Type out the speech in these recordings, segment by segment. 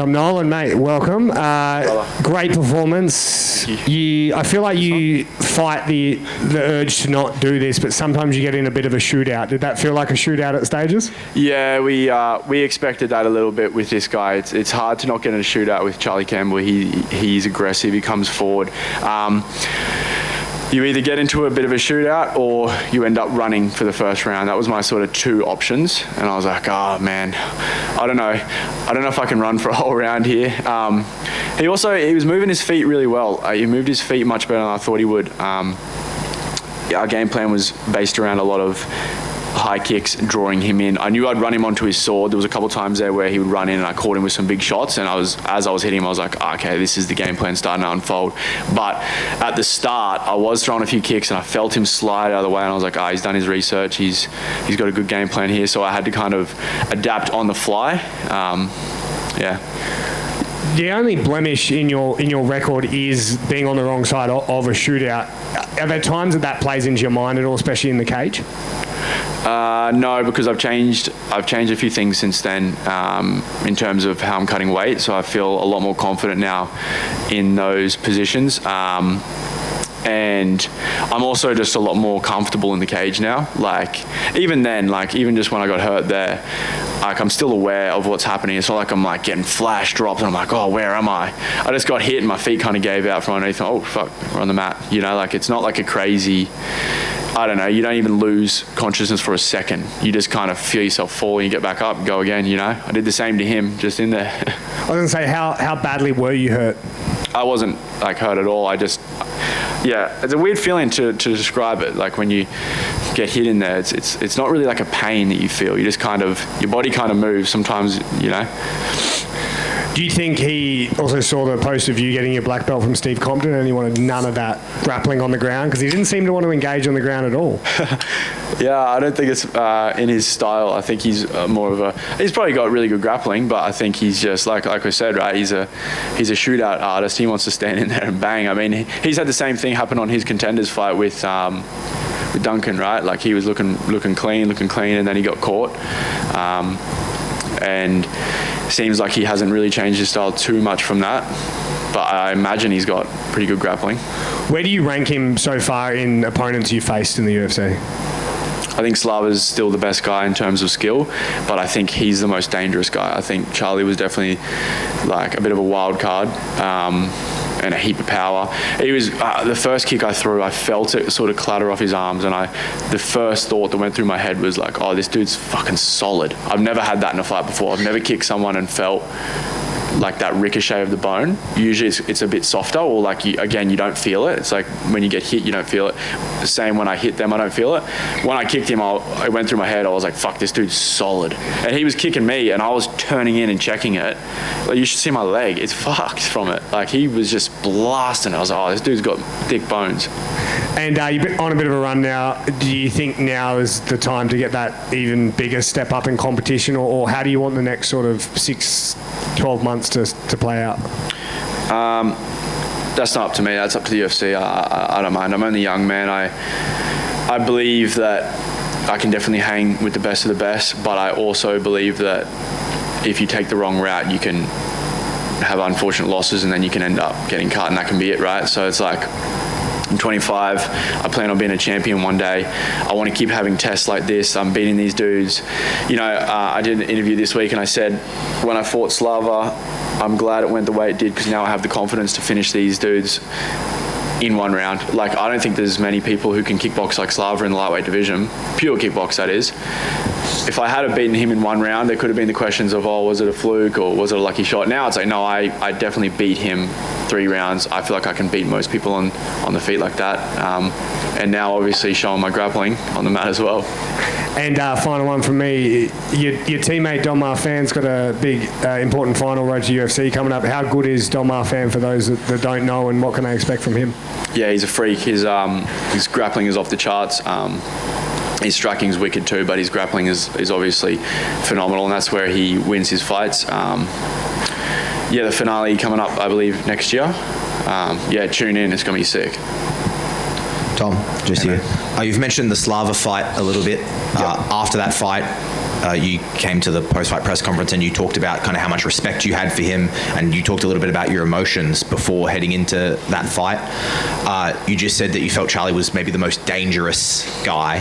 Tom Nolan, mate, welcome. Great performance. I feel like you fight the urge to not do this, but sometimes you get in a bit of a shootout. Did that feel like a shootout at stages? Yeah, we expected that a little bit with this guy. It's hard to not get in a shootout with Charlie Campbell. He's aggressive. He comes forward. You either get into a bit of a shootout or you end up running for the first round. That was my sort of two options. And I was like, oh man, I don't know if I can run for a whole round here. He was moving his feet really well. He moved his feet much better than I thought he would. Our game plan was based around a lot of high kicks, drawing him in. I knew I'd run him onto his sword. There was a couple of times there where he would run in and I caught him with some big shots, and as I was hitting him, I was like, okay, this is the game plan starting to unfold. But at the start, I was throwing a few kicks and I felt him slide out of the way, and I was like, he's done his research. He's got a good game plan here. So I had to kind of adapt on the fly. Yeah. The only blemish in your record is being on the wrong side of a shootout. Are there times that plays into your mind at all, especially in the cage? No, because I've changed a few things since then in terms of how I'm cutting weight, so I feel a lot more confident now in those positions. And I'm also just a lot more comfortable in the cage now. Even just when I got hurt there, I'm still aware of what's happening. It's not like I'm getting flash dropped and I'm like, oh, where am I? I just got hit and my feet kind of gave out from underneath. Oh, fuck, we're on the mat. It's not like a crazy, I don't know, you don't even lose consciousness for a second. You just kind of feel yourself fall and you get back up and go again, I did the same to him, just in there. I was going to say, how badly were you hurt? I wasn't hurt at all. It's a weird feeling to describe it. Like when you get hit in there, it's not really like a pain that you feel. You just your body kind of moves sometimes, Do you think he also saw the post of you getting your black belt from Steve Compton and he wanted none of that grappling on the ground? Because he didn't seem to want to engage on the ground at all. Yeah, I don't think it's in his style. I think he's he's probably got really good grappling, but I think he's just like I said, right? He's a shootout artist. He wants to stand in there and bang. I mean, he's had the same thing happen on his contenders fight with Duncan, right? He was looking clean, and then he got caught. And seems like he hasn't really changed his style too much from that, but I imagine he's got pretty good grappling. Where do you rank him so far in opponents you faced in the UFC? I think Slava's still the best guy in terms of skill, but I think he's the most dangerous guy. I think Charlie was definitely a bit of a wild card. And a heap of power. He was the first kick I threw, I felt it sort of clatter off his arms, and the first thought that went through my head was oh, this dude's fucking solid. I've never had that in a fight before. I've never kicked someone and felt that ricochet of the bone. Usually it's a bit softer, or you don't feel it. It's like when you get hit, you don't feel it. The same when I hit them, I don't feel it. When I kicked him, it went through my head. I was like, fuck, this dude's solid. And he was kicking me, and I was turning in and checking it. You should see my leg. It's fucked from it. He was just blasting. I was like, oh, this dude's got thick bones. And you're on a bit of a run now. Do you think now is the time to get that even bigger step up in competition, or how do you want the next sort of 6-12 months to play out? That's not up to me. That's up to the UFC. I don't mind. I'm only young, man. I believe that I can definitely hang with the best of the best, but I also believe that if you take the wrong route, you can have unfortunate losses and then you can end up getting cut, and that can be it, right? So it's I'm 25. I plan on being a champion one day. I want to keep having tests like this. I'm beating these dudes. I did an interview this week and I said, when I fought Slava, I'm glad it went the way it did because now I have the confidence to finish these dudes in one round. I don't think there's many people who can kickbox like Slava in the lightweight division. Pure kickbox, that is. If I had beaten him in one round, there could have been the questions of, was it a fluke or was it a lucky shot? Now it's no, I definitely beat him 3 rounds. I feel like I can beat most people on the feet like that. And now obviously showing my grappling on the mat as well. And final one from me, your teammate Don Marfan's got a big important final road to UFC coming up. How good is Don Marfan for those that don't know, and what can they expect from him? Yeah, he's a freak. His grappling is off the charts. His striking's wicked too, but his grappling is obviously phenomenal, and that's where he wins his fights. The finale coming up, I believe, next year. Tune in. It's going to be sick. Tom, just here. You've mentioned the Slava fight a little bit. After that fight, you came to the post-fight press conference and you talked about kind of how much respect you had for him, and you talked a little bit about your emotions before heading into that fight. You just said that you felt Charlie was maybe the most dangerous guy.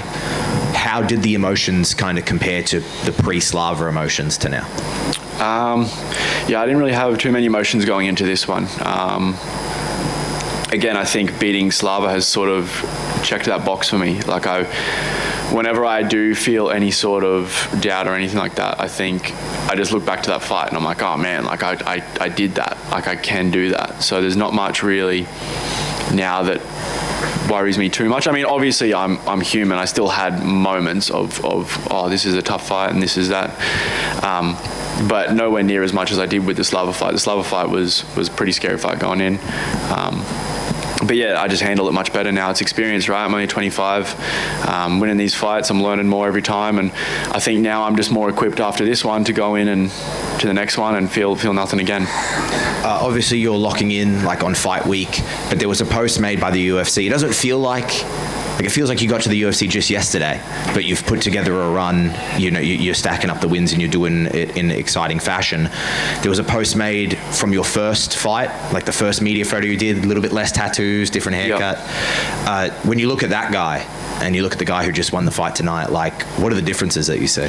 How did the emotions kind of compare to the pre-Slava emotions to now? Yeah, I didn't really have too many emotions going into this one. Again, I think beating Slava has sort of checked that box for me. Like, whenever I do feel any sort of doubt or anything like that, I think I just look back to that fight and I'm like, oh man, like I did that. Like, I can do that. So there's not much really now that worries me too much. I mean, obviously I'm human. I still had moments of oh, this is a tough fight and this is that. But nowhere near as much as I did with the Slava fight. The Slava fight was a pretty scary fight going in. But yeah, I just handle it much better now. It's experience, right? I'm only 25. Winning these fights, I'm learning more every time. And I think now I'm just more equipped after this one to go in and to the next one and feel nothing again. Obviously, you're locking in like on fight week, but there was a post made by the UFC. It doesn't feel like it feels like you got to the UFC just yesterday, but you've put together a run. You know, you're stacking up the wins and you're doing it in exciting fashion. There was a post made from your first fight, like the first media photo you did, a little bit less tattoos, different haircut. Yep. When you look at that guy and you look at the guy who just won the fight tonight, like, what are the differences that you see?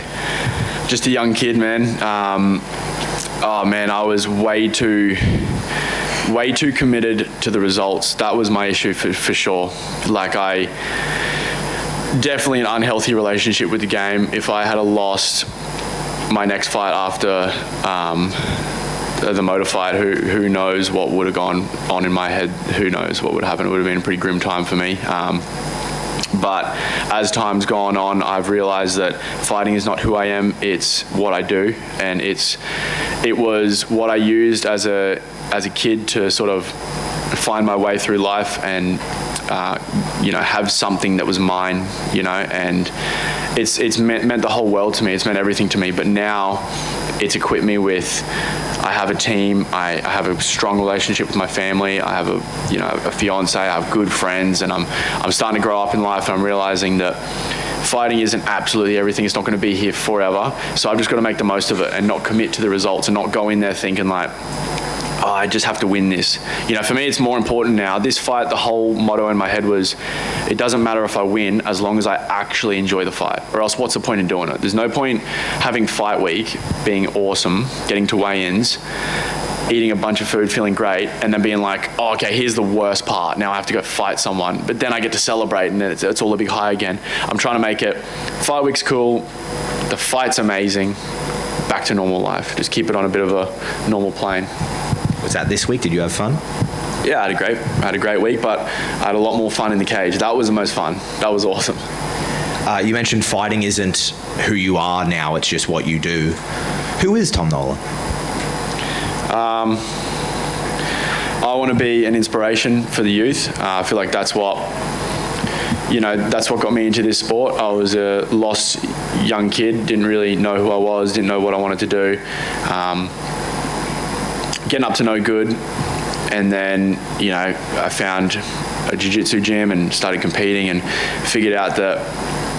Just a young kid, man. Oh man, I was way too committed to the results. That was my issue for sure. Like, I definitely an unhealthy relationship with the game. If I had lost my next fight after the motor fight, who knows what would have gone on in my head? Who knows what would happen? It would have been a pretty grim time for me. But as time's gone on, I've realized that fighting is not who I am, it's what I do. And it was what I used as a kid to sort of find my way through life and have something that was mine, and it's meant the whole world to me. It's meant everything to me. But now it's equipped me with, I have a team, I have a strong relationship with my family, I have a fiance, I have good friends, and I'm starting to grow up in life, and I'm realizing that fighting isn't absolutely everything. It's not going to be here forever. So I've just got to make the most of it and not commit to the results and not go in there thinking like, oh, I just have to win this. For me, it's more important now. This fight, the whole motto in my head was, it doesn't matter if I win as long as I actually enjoy the fight, or else what's the point in doing it? There's no point having fight week, being awesome, getting to weigh-ins, eating a bunch of food, feeling great, and then being like, oh, okay, here's the worst part. Now I have to go fight someone, but then I get to celebrate, and then it's all a big high again. I'm trying to make it, fight week's cool, the fight's amazing, back to normal life. Just keep it on a bit of a normal plane. Was that this week? Did you have fun? Yeah, I had a great week, but I had a lot more fun in the cage. That was the most fun. That was awesome. You mentioned fighting isn't who you are now, it's just what you do. Who is Tom Nolan? I want to be an inspiration for the youth. I feel like that's what got me into this sport. I was a lost young kid, didn't really know who I was, didn't know what I wanted to do. Getting up to no good, and then I found a jiu-jitsu gym and started competing, and figured out that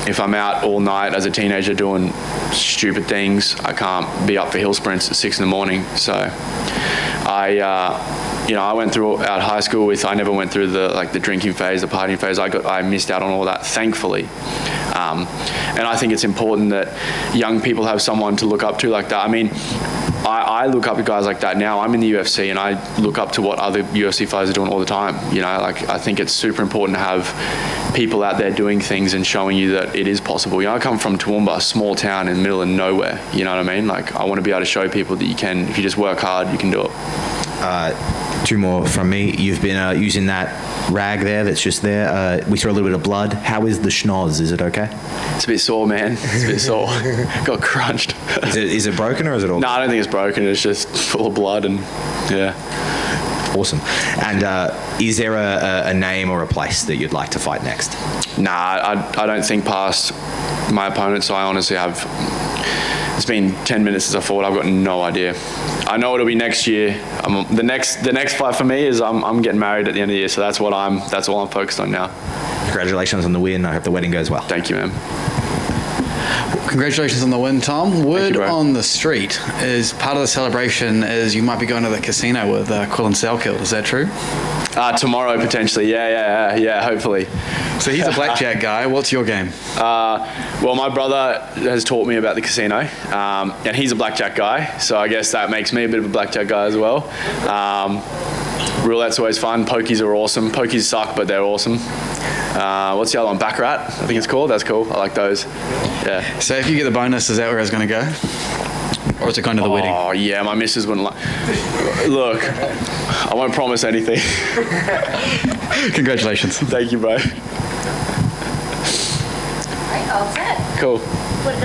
if I'm out all night as a teenager doing stupid things, I can't be up for hill sprints at 6 a.m. So I went throughout high school I never went through the drinking phase, the partying phase. I missed out on all that, thankfully. And I think it's important that young people have someone to look up to like that. I mean, I look up to guys like that now. I'm in the UFC, and I look up to what other UFC fighters are doing all the time. I think it's super important to have people out there doing things and showing you that it is possible. I come from Toowoomba, a small town in the middle of nowhere. You know what I mean? I want to be able to show people that you can, if you just work hard, you can do it. Two more from me. You've been using that rag there that's just there. We saw a little bit of blood. How is the schnoz? Is it okay? It's a bit sore, man. It's a bit sore. Got crunched. Is it broken, or is it all? No, I don't think it's broken. It's just full of blood, and yeah. Awesome. And is there a name or a place that you'd like to fight next? Nah, I don't think past my opponents. I honestly have. It's been 10 minutes since I fought. I've got no idea. I know it'll be next year. The next fight for me is I'm getting married at the end of the year, so that's all I'm focused on now. Congratulations on the win. I hope the wedding goes well. Thank you, man. Congratulations on the win, Tom. Word bro. on the street is part of the celebration is you might be going to the casino with Quillan Salkeld. Is that true? Tomorrow, potentially. Yeah, hopefully. So he's a blackjack guy. What's your game? Well, my brother has taught me about the casino, and he's a blackjack guy, so I guess that makes me a bit of a blackjack guy as well. Roulette's always fun. Pokies are awesome. Pokies suck, but they're awesome. What's the other one? Baccarat, I think it's called. That's cool. I like those. Yeah. So if you get the bonus, is that where I was going to go? Or is it going to the wedding? Oh, yeah, my missus wouldn't like... Look, I won't promise anything. Congratulations. Thank you, bro. All right, all set. Cool. What